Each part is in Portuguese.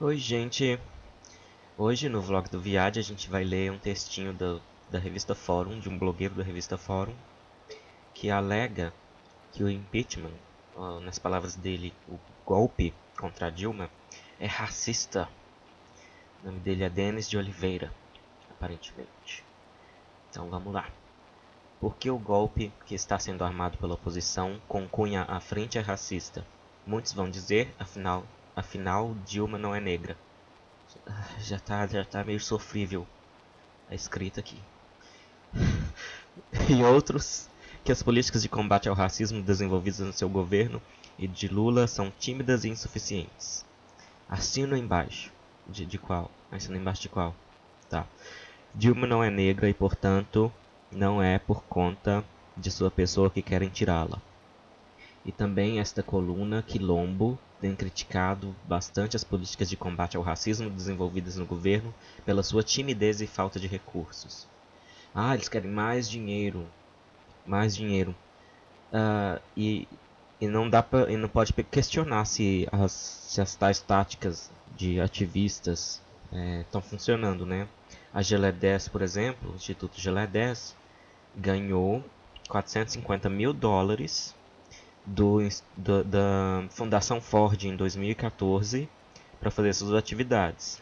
Oi, gente! Hoje no vlog do Viad a gente vai ler um textinho da revista Fórum, de um blogueiro da revista Fórum, que alega que o impeachment, nas palavras dele, o golpe contra a Dilma, é racista. O nome dele é Denis de Oliveira, aparentemente. Então vamos lá. Por que o golpe que está sendo armado pela oposição com cunha à frente é racista? Muitos vão dizer, afinal Dilma não é negra. Já tá meio sofrível a escrita aqui. E outros, que as políticas de combate ao racismo desenvolvidas no seu governo e de Lula são tímidas e insuficientes. Assino embaixo. De qual? Assino embaixo de qual? Tá. Dilma não é negra e, portanto, não é por conta de sua pessoa que querem tirá-la. E também esta coluna, Quilombo, tem criticado bastante as políticas de combate ao racismo desenvolvidas no governo pela sua timidez e falta de recursos. Ah, eles querem mais dinheiro. Mais dinheiro. E não pode questionar se as tais táticas de ativistas estão funcionando, né? A Gelé 10, por exemplo, o Instituto Gelé 10, ganhou 450 mil dólares da Fundação Ford em 2014 para fazer suas atividades.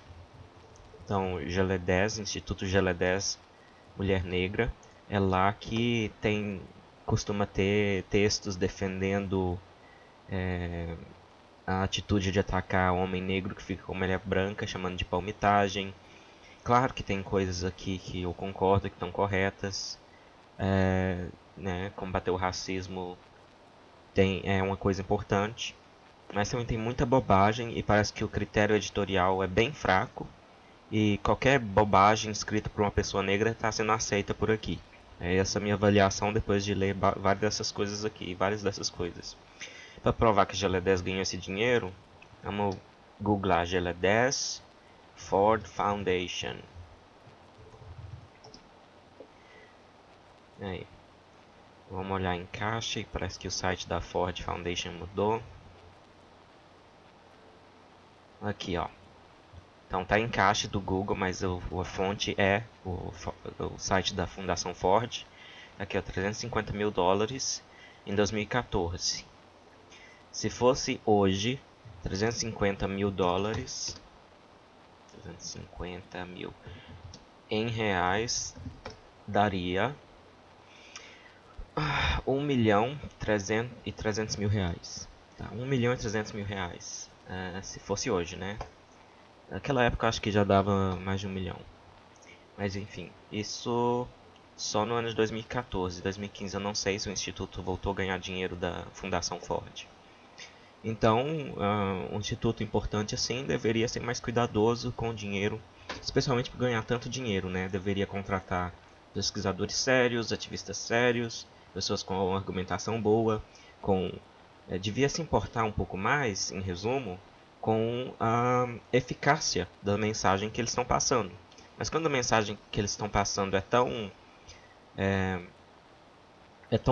Então, Gelé 10, Instituto Gelé 10, Mulher Negra, é lá que costuma ter textos defendendo a atitude de atacar homem negro que fica com mulher branca, chamando de palmitagem. Claro que tem coisas aqui que eu concordo que estão corretas. Combater o racismo é uma coisa importante, mas também tem muita bobagem e parece que o critério editorial é bem fraco e qualquer bobagem escrita por uma pessoa negra está sendo aceita por aqui. É essa a minha avaliação depois de ler várias dessas coisas aqui, várias dessas coisas. Para provar que Gelé 10 ganhou esse dinheiro, vamos googlar Gelé 10 Ford Foundation. Aí. Vamos olhar em caixa e parece que o site da Ford Foundation mudou. Aqui, ó. Então tá em caixa do Google, mas a fonte é o site da Fundação Ford. Aqui, ó, 350 mil dólares em 2014. Se fosse hoje, 350 mil dólares, 350 mil em reais, daria 1 milhão e 300 mil reais. Tá, 1 milhão e 300 mil reais. Se fosse hoje, né? Naquela época acho que já dava mais de 1 milhão. Mas enfim, isso só no ano de 2014. 2015 eu não sei se o Instituto voltou a ganhar dinheiro da Fundação Ford. Então, um instituto importante assim deveria ser mais cuidadoso com o dinheiro, especialmente por ganhar tanto dinheiro, né? Deveria contratar pesquisadores sérios, ativistas sérios, pessoas com uma argumentação boa, devia se importar um pouco mais, em resumo, com a eficácia da mensagem que eles estão passando. Mas quando a mensagem que eles estão passando é tão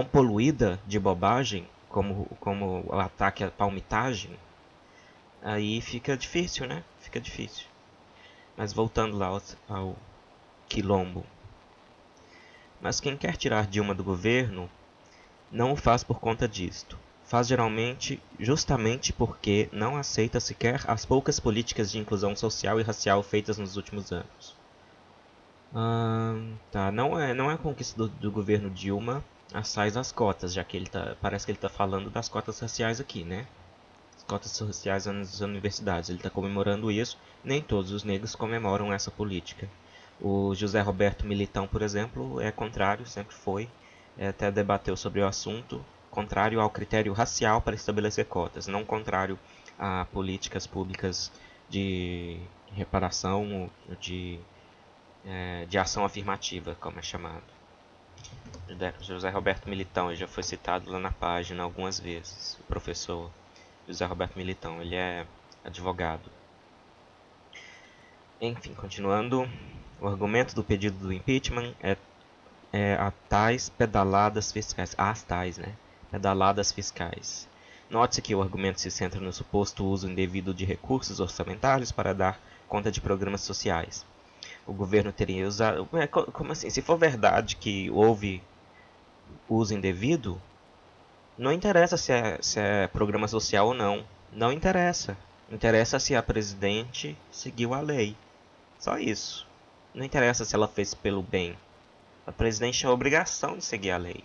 poluída de bobagem, como o ataque à palmitagem, aí fica difícil, né? Fica difícil. Mas voltando lá ao quilombo. Mas quem quer tirar Dilma do governo não o faz por conta disto. Faz geralmente justamente porque não aceita sequer as poucas políticas de inclusão social e racial feitas nos últimos anos. Tá, não é a conquista do governo Dilma assaz as cotas, já que parece que ele está falando das cotas raciais aqui, né? As cotas raciais nas universidades, ele está comemorando isso. Nem todos os negros comemoram essa política. O José Roberto Militão, por exemplo, é contrário, sempre foi, até debateu sobre o assunto, contrário ao critério racial para estabelecer cotas, não contrário a políticas públicas de reparação, de ação afirmativa, como é chamado. José Roberto Militão, ele já foi citado lá na página algumas vezes. O professor José Roberto Militão, ele é advogado. Enfim, continuando, o argumento do pedido do impeachment é as tais pedaladas fiscais. As tais, né? Pedaladas fiscais. Note-se que o argumento se centra no suposto uso indevido de recursos orçamentários para dar conta de programas sociais. O governo teria usado... Como assim? Se for verdade que houve uso indevido, não interessa se é programa social ou não. Não interessa. Interessa se a presidente seguiu a lei. Só isso. Não interessa se ela fez pelo bem. A presidente tinha a obrigação de seguir a lei.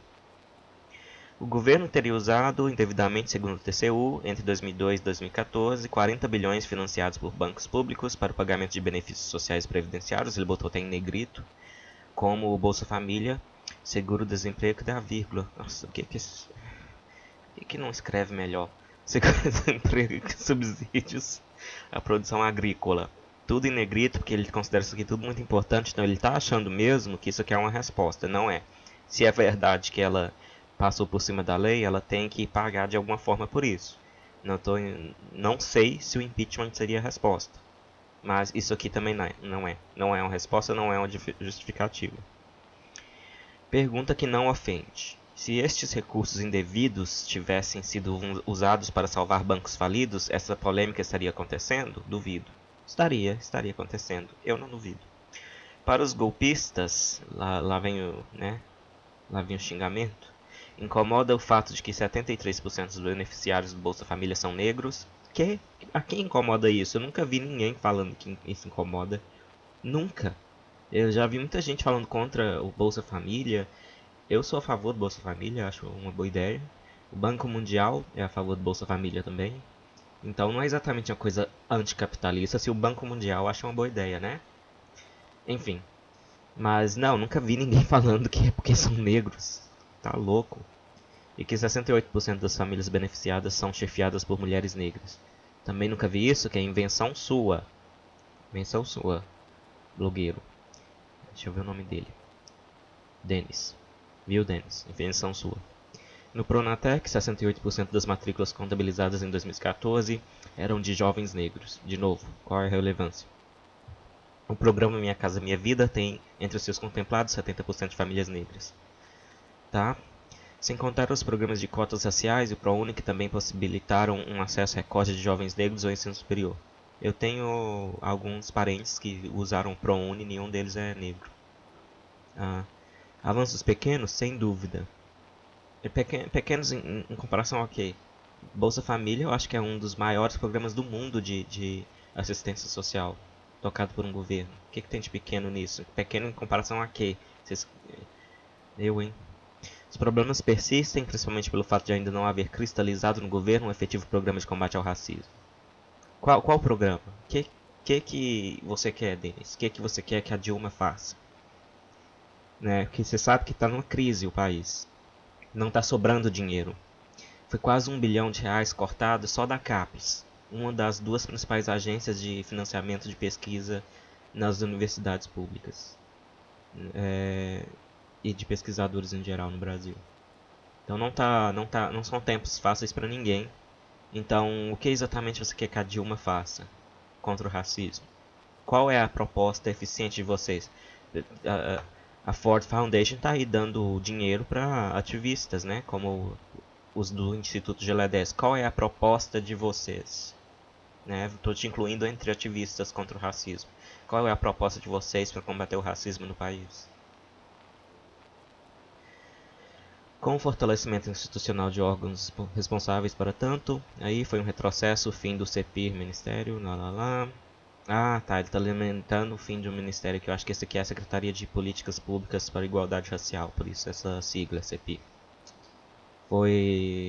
O governo teria usado indevidamente, segundo o TCU, entre 2002 e 2014, 40 bilhões financiados por bancos públicos para o pagamento de benefícios sociais previdenciários, ele botou até em negrito, como o Bolsa Família, seguro-desemprego e dá vírgula. Nossa, o que não escreve melhor? Seguro-desemprego e subsídios à produção agrícola. Tudo em negrito, porque ele considera isso aqui tudo muito importante, então ele está achando mesmo que isso aqui é uma resposta. Não é. Se é verdade que ela passou por cima da lei, ela tem que pagar de alguma forma por isso. Não sei se o impeachment seria a resposta. Mas isso aqui também não é. Não é uma resposta, não é uma justificativa. Pergunta que não ofende. Se estes recursos indevidos tivessem sido usados para salvar bancos falidos, essa polêmica estaria acontecendo? Duvido. Estaria acontecendo. Eu não duvido. Para os golpistas, lá vem o xingamento. Incomoda o fato de que 73% dos beneficiários do Bolsa Família são negros. A quem incomoda isso? Eu nunca vi ninguém falando que isso incomoda. Nunca. Eu já vi muita gente falando contra o Bolsa Família. Eu sou a favor do Bolsa Família, acho uma boa ideia. O Banco Mundial é a favor do Bolsa Família também. Então não é exatamente uma coisa anticapitalista se o Banco Mundial acha uma boa ideia, né? Enfim. Mas não, nunca vi ninguém falando que é porque são negros. Tá louco. E que 68% das famílias beneficiadas são chefiadas por mulheres negras. Também nunca vi isso, que é invenção sua. Invenção sua, blogueiro. Deixa eu ver o nome dele. Denis. Viu, Denis? Invenção sua. No Pronatec, 68% das matrículas contabilizadas em 2014 eram de jovens negros. De novo, qual é a relevância? O programa Minha Casa Minha Vida tem entre os seus contemplados 70% de famílias negras. Tá? Sem contar os programas de cotas raciais e o ProUni que também possibilitaram um acesso recorde de jovens negros ao ensino superior. Eu tenho alguns parentes que usaram o ProUni e nenhum deles é negro. Avanços pequenos, sem dúvida. Pequenos em comparação ao quê? Bolsa Família eu acho que é um dos maiores programas do mundo de assistência social tocado por um governo. O que tem de pequeno nisso? Pequeno em comparação a quê? Hein? Os problemas persistem, principalmente pelo fato de ainda não haver cristalizado no governo um efetivo programa de combate ao racismo. Qual programa? Que você quer, Denis? O que você quer que a Dilma faça? Né? Porque você sabe que está numa crise o país. Não está sobrando dinheiro. Foi quase R$ 1 bilhão cortado só da CAPES, uma das duas principais agências de financiamento de pesquisa nas universidades públicas e de pesquisadores em geral no Brasil. Então não são tempos fáceis para ninguém. Então, o que exatamente você quer que a Dilma faça contra o racismo? Qual é a proposta eficiente de vocês? A Ford Foundation está aí dando dinheiro para ativistas, né? Como os do Instituto Geledés. Qual é a proposta de vocês? Estou te incluindo entre ativistas contra o racismo. Qual é a proposta de vocês para combater o racismo no país? Com o fortalecimento institucional de órgãos responsáveis para tanto, aí foi um retrocesso, o fim do CEPIR, Ministério, tá, ele está lamentando o fim de um ministério que eu acho que esse aqui é a Secretaria de Políticas Públicas para a Igualdade Racial, por isso essa sigla, CEPIR.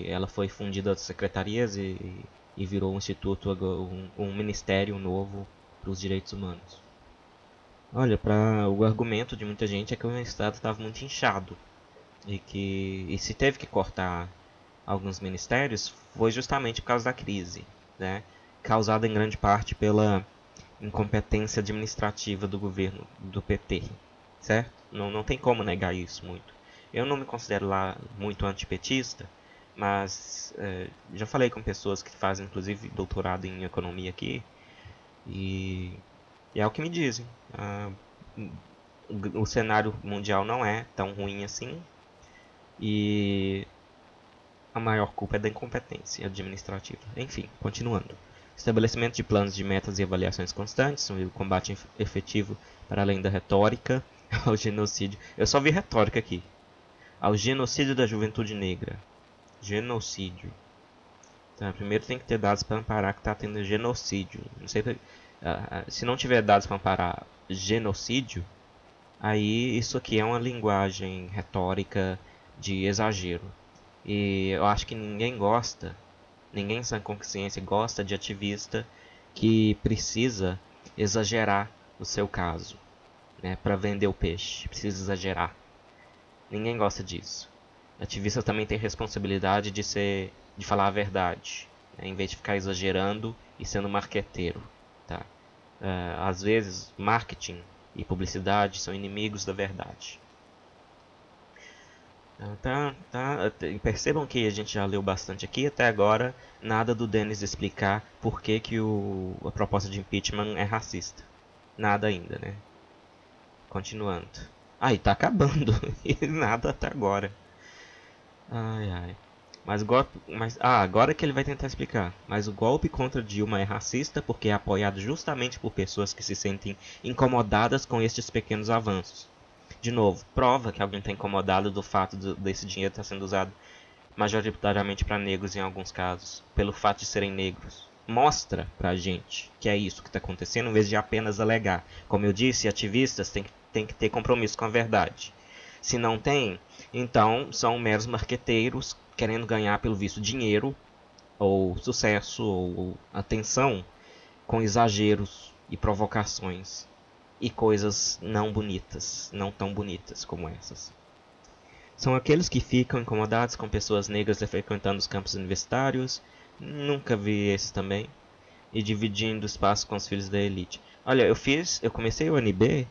Ela foi fundida das secretarias e virou um instituto, um ministério novo para os direitos humanos. Olha, o argumento de muita gente é que o Estado estava muito inchado e se teve que cortar alguns ministérios foi justamente por causa da crise, né? Causada em grande parte pela incompetência administrativa do governo do PT, certo? Não tem como negar isso muito. Eu não me considero lá muito antipetista, mas já falei com pessoas que fazem inclusive doutorado em economia aqui e é o que me dizem. O cenário mundial não é tão ruim assim e a maior culpa é da incompetência administrativa. Enfim, continuando. Estabelecimento de planos de metas e avaliações constantes, o combate efetivo para além da retórica ao genocídio. Eu só vi retórica aqui. Ao genocídio da juventude negra. Genocídio. Então, primeiro tem que ter dados para amparar que está tendo genocídio. Não sei, se não tiver dados para amparar genocídio, aí isso aqui é uma linguagem retórica de exagero. E eu acho que ninguém sem consciência gosta de ativista que precisa exagerar o seu caso, né, para vender o peixe. Precisa exagerar. Ninguém gosta disso. Ativista também tem responsabilidade de falar a verdade, né, em vez de ficar exagerando e sendo marqueteiro, tá? Às vezes, marketing e publicidade são inimigos da verdade. Percebam que a gente já leu bastante aqui até agora, nada do Denis explicar por que a proposta de impeachment é racista. Nada ainda, né? Continuando. E tá acabando. E nada até agora. Ai, ai. Agora que ele vai tentar explicar. Mas o golpe contra Dilma é racista porque é apoiado justamente por pessoas que se sentem incomodadas com estes pequenos avanços. De novo, prova que alguém está incomodado do fato desse dinheiro estar sendo usado majoritariamente para negros em alguns casos, pelo fato de serem negros. Mostra pra gente que é isso que está acontecendo, em vez de apenas alegar. Como eu disse, ativistas têm que ter compromisso com a verdade. Se não tem, então são meros marqueteiros querendo ganhar pelo visto dinheiro, ou sucesso, ou atenção, com exageros e provocações e coisas não bonitas, não tão bonitas como essas. São aqueles que ficam incomodados com pessoas negras frequentando os campos universitários, nunca vi esses também, e dividindo espaço com os filhos da elite. Olha, eu comecei o UNB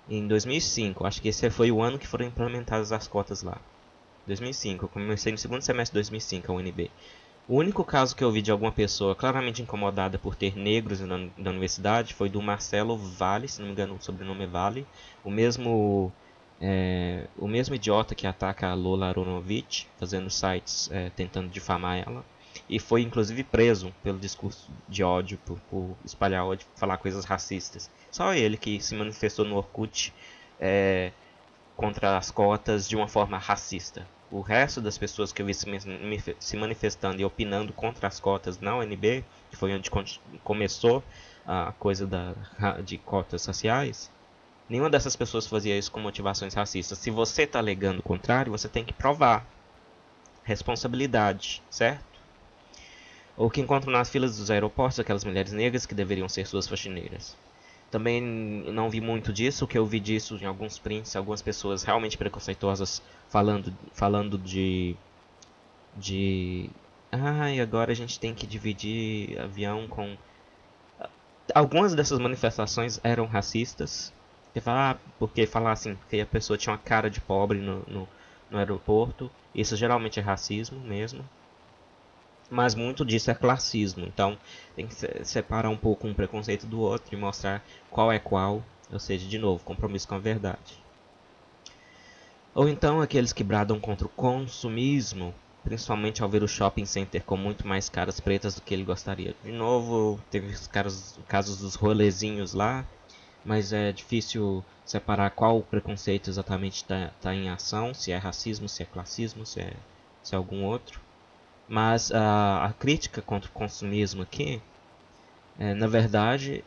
em 2005, acho que esse foi o ano que foram implementadas as cotas lá. 2005, eu comecei no segundo semestre de 2005 a UNB. O único caso que eu vi de alguma pessoa claramente incomodada por ter negros na universidade foi do Marcelo Vale, se não me engano o sobrenome é Vale, o mesmo idiota que ataca a Lola Aronovich, fazendo sites tentando difamar ela, e foi inclusive preso pelo discurso de ódio, por espalhar ódio, falar coisas racistas. Só ele que se manifestou no Orkut contra as cotas de uma forma racista. O resto das pessoas que eu vi se manifestando e opinando contra as cotas na UNB, que foi onde começou a coisa de cotas raciais, nenhuma dessas pessoas fazia isso com motivações racistas. Se você está alegando o contrário, você tem que provar. Responsabilidade, certo? Ou que encontram nas filas dos aeroportos aquelas mulheres negras que deveriam ser suas faxineiras. Também não vi muito disso, o que eu vi disso em alguns prints, algumas pessoas realmente preconceituosas falando agora a gente tem que dividir avião com... Algumas dessas manifestações eram racistas, porque falar assim, que a pessoa tinha uma cara de pobre no aeroporto, isso geralmente é racismo mesmo. Mas muito disso é classismo, então tem que separar um pouco um preconceito do outro e mostrar qual é qual, ou seja, de novo, compromisso com a verdade. Ou então aqueles que bradam contra o consumismo, principalmente ao ver o shopping center com muito mais caras pretas do que ele gostaria. De novo, teve os casos dos rolezinhos lá, mas é difícil separar qual preconceito exatamente está em ação, se é racismo, se é classismo, se é algum outro. Mas a crítica contra o consumismo aqui, na verdade,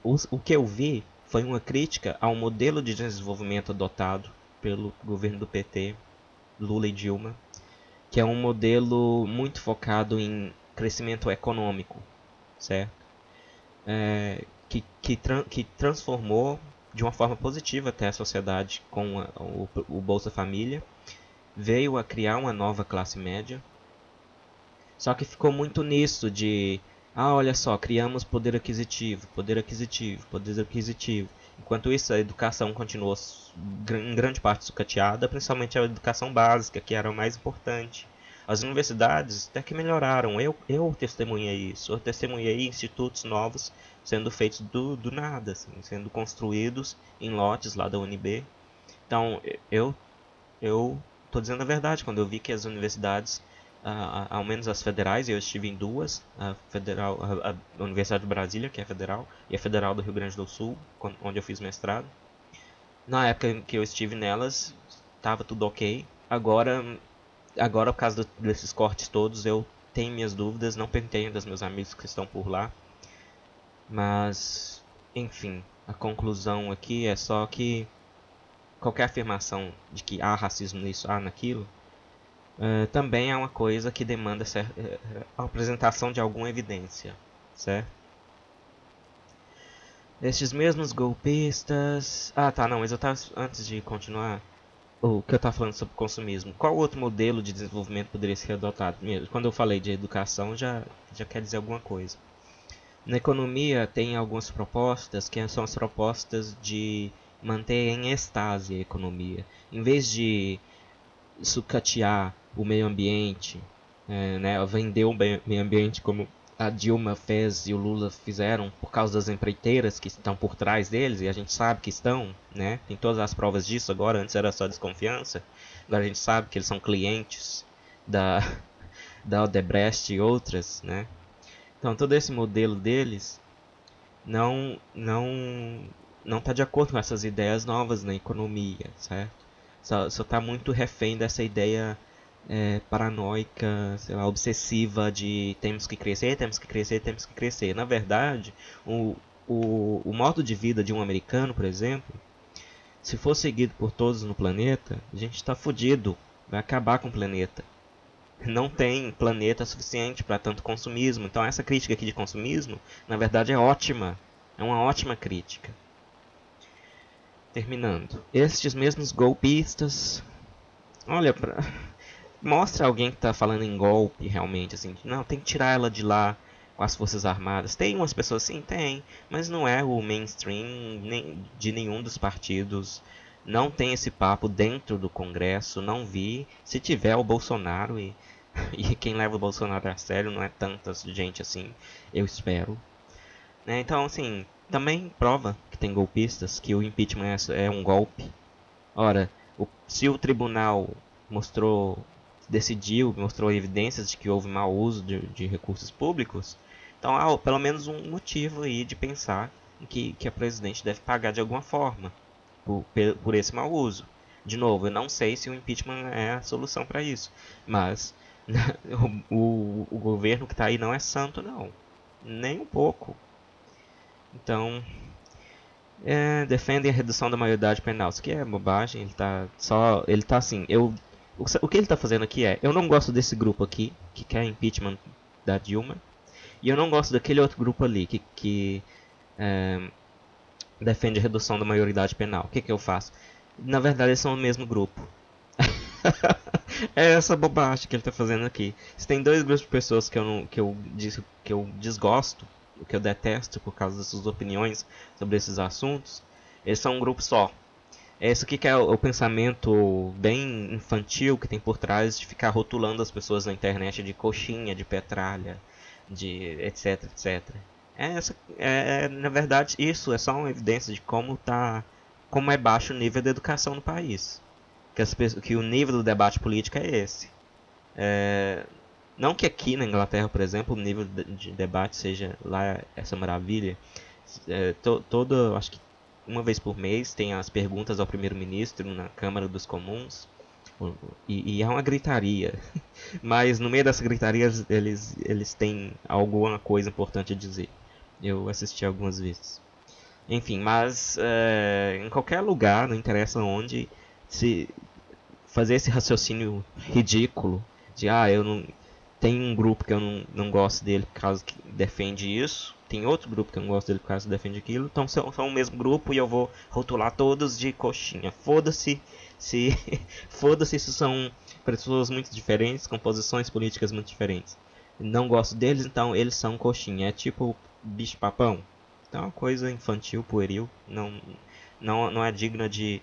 o que eu vi foi uma crítica ao modelo de desenvolvimento adotado pelo governo do PT, Lula e Dilma, que é um modelo muito focado em crescimento econômico, certo? Que transformou de uma forma positiva até a sociedade com o Bolsa Família, veio a criar uma nova classe média. Só que ficou muito nisso de... olha só, criamos poder aquisitivo, poder aquisitivo, poder aquisitivo. Enquanto isso, a educação continuou em grande parte sucateada, principalmente a educação básica, que era o mais importante. As universidades até que melhoraram, eu testemunhei isso. Eu testemunhei institutos novos sendo feitos do nada, assim, sendo construídos em lotes lá da UNB. Então, eu tô dizendo a verdade. Quando eu vi que as universidades, ao menos as federais, eu estive em duas, a federal, a Universidade de Brasília, que é federal, e a Federal do Rio Grande do Sul, onde eu fiz mestrado. Na época em que eu estive nelas, estava tudo ok. Agora por causa desses cortes todos, eu tenho minhas dúvidas. Não perguntei ainda aos meus amigos que estão por lá. Mas, enfim, a conclusão aqui é só que qualquer afirmação de que há racismo nisso, há naquilo, também é uma coisa que demanda a apresentação de alguma evidência, certo? Estes mesmos golpistas... Ah, tá, não, mas eu tava... Antes de continuar, o que eu tava falando sobre consumismo, qual outro modelo de desenvolvimento poderia ser adotado? Quando eu falei de educação, já quer dizer alguma coisa. Na economia, tem algumas propostas que são as propostas de manter em estase a economia. Em vez de sucatear o meio ambiente, né, vender o meio ambiente como a Dilma fez e o Lula fizeram por causa das empreiteiras que estão por trás deles, e a gente sabe que estão, né? Tem todas as provas disso agora, antes era só desconfiança, agora a gente sabe que eles são clientes da, da Odebrecht e outras, né? Então todo esse modelo deles não está de acordo com essas ideias novas na economia, certo? Só está muito refém dessa ideia paranoica, sei lá, obsessiva de temos que crescer, temos que crescer, temos que crescer. Na verdade, o modo de vida de um americano, por exemplo, se for seguido por todos no planeta, a gente está fodido, vai acabar com o planeta. Não tem planeta suficiente para tanto consumismo. Então essa crítica aqui de consumismo, na verdade, é ótima. É uma ótima crítica. Terminando. Estes mesmos golpistas... Olha, mostra alguém que está falando em golpe realmente, assim. Não, tem que tirar ela de lá com as forças armadas. Tem umas pessoas, sim, tem. Mas não é o mainstream de nenhum dos partidos. Não tem esse papo dentro do Congresso. Não vi. Se tiver o Bolsonaro e quem leva o Bolsonaro a sério não é tanta gente assim, eu espero. Então, assim, também prova que tem golpistas, que o impeachment é um golpe. Ora, se o tribunal mostrou evidências de que houve mau uso de recursos públicos, então há pelo menos um motivo aí de pensar que a presidente deve pagar de alguma forma por esse mau uso. De novo, eu não sei se o impeachment é a solução para isso, mas o governo que está aí não é santo, não. Nem um pouco. Então, defendem a redução da maioridade penal. Isso aqui é bobagem. Ele tá assim. O que ele está fazendo aqui eu não gosto desse grupo aqui que quer impeachment da Dilma, e eu não gosto daquele outro grupo ali que defende a redução da maioridade penal. O que eu faço? Na verdade, eles são o mesmo grupo. É essa bobagem que ele está fazendo aqui. Se tem dois grupos de pessoas que eu desgosto, que eu detesto por causa das suas opiniões sobre esses assuntos, eles são um grupo só. Esse aqui que é o pensamento bem infantil que tem por trás de ficar rotulando as pessoas na internet de coxinha, de petralha, de etc, etc. Na verdade, isso é só uma evidência de como é baixo o nível da educação no país. Que o nível do debate político é esse. Não que aqui na Inglaterra, por exemplo, o nível de debate seja lá essa maravilha. Acho que uma vez por mês tem as perguntas ao primeiro-ministro na Câmara dos Comuns. E é uma gritaria. Mas no meio dessa gritaria eles têm alguma coisa importante a dizer. Eu assisti algumas vezes. Enfim, mas em qualquer lugar, não interessa onde, se fazer esse raciocínio ridículo de eu não tem um grupo que eu não gosto dele por causa que defende isso, tem outro grupo que eu não gosto dele por causa que defende aquilo, então são o mesmo grupo e eu vou rotular todos de coxinha. Foda-se se foda-se se são pessoas muito diferentes, com posições políticas muito diferentes. Não gosto deles, então eles são coxinha. É tipo bicho papão. Então é uma coisa infantil, pueril, não é digna de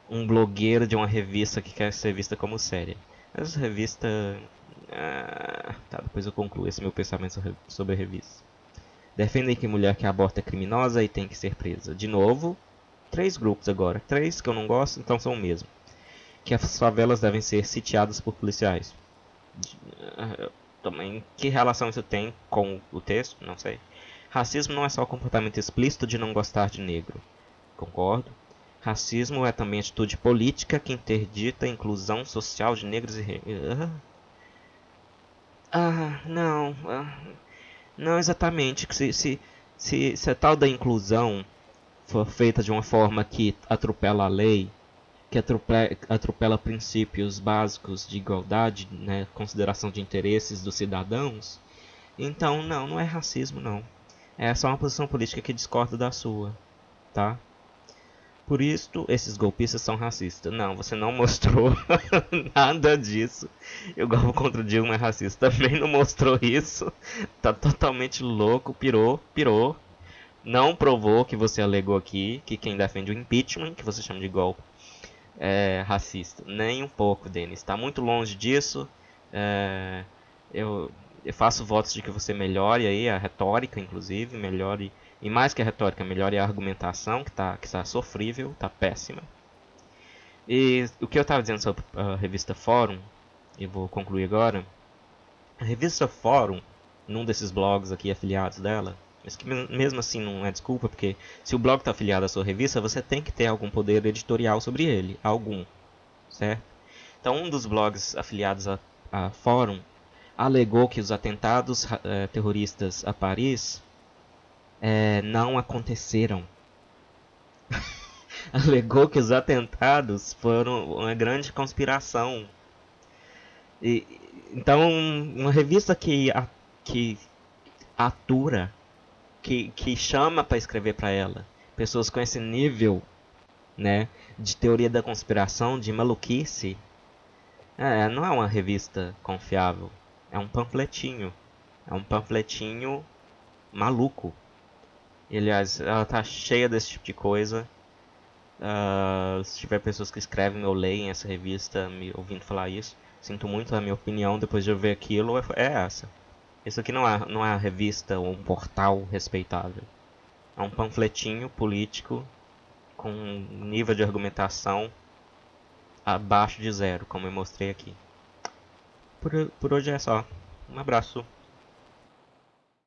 um blogueiro de uma revista que quer ser vista como séria. Essa revista... tá, depois eu concluo esse meu pensamento sobre a revista. Defendem que mulher que aborta é criminosa e tem que ser presa. De novo, 3 grupos agora. 3 que eu não gosto, então são o mesmo. que as favelas devem ser sitiadas por policiais. Também, que relação isso tem com o texto? Não sei. Racismo não é só o comportamento explícito de não gostar de negro. Concordo. Racismo é também atitude política que interdita a inclusão social de negros e... não. Não exatamente. Se a tal da inclusão for feita de uma forma que atropela a lei, que atropela princípios básicos de igualdade, né, consideração de interesses dos cidadãos, então não é racismo não. É só uma posição política que discorda da sua, tá? Por isso, esses golpistas são racistas. Não, você não mostrou nada disso. E o golpe contra o Dilma é racista. Também não mostrou isso. Tá totalmente louco, pirou. Não provou que você alegou aqui, que quem defende o impeachment, que você chama de golpe, é racista. Nem um pouco, Denis. Está muito longe disso. Eu faço votos de que você melhore aí a retórica, inclusive, melhore, e mais que a retórica, melhore a argumentação, que está sofrível, está péssima. E o que eu estava dizendo sobre a revista Fórum, e vou concluir agora. A revista Fórum, num desses blogs aqui afiliados dela, mas que mesmo assim não é desculpa, porque se o blog está afiliado à sua revista, você tem que ter algum poder editorial sobre ele, algum, certo? Então um dos blogs afiliados a Fórum alegou que os atentados terroristas a Paris não aconteceram. Alegou que os atentados foram uma grande conspiração. Então, uma revista que atura, que chama para escrever para ela pessoas com esse nível, né, de teoria da conspiração, de maluquice, não é uma revista confiável. É um panfletinho. É um panfletinho maluco. E, aliás, ela tá cheia desse tipo de coisa. Se tiver pessoas que escrevem ou leem essa revista me ouvindo falar isso, sinto muito, a minha opinião depois de eu ver aquilo é essa. Isso aqui não é uma revista ou um portal respeitável. É um panfletinho político com um nível de argumentação abaixo de zero, como eu mostrei aqui. Por hoje é só. Um abraço.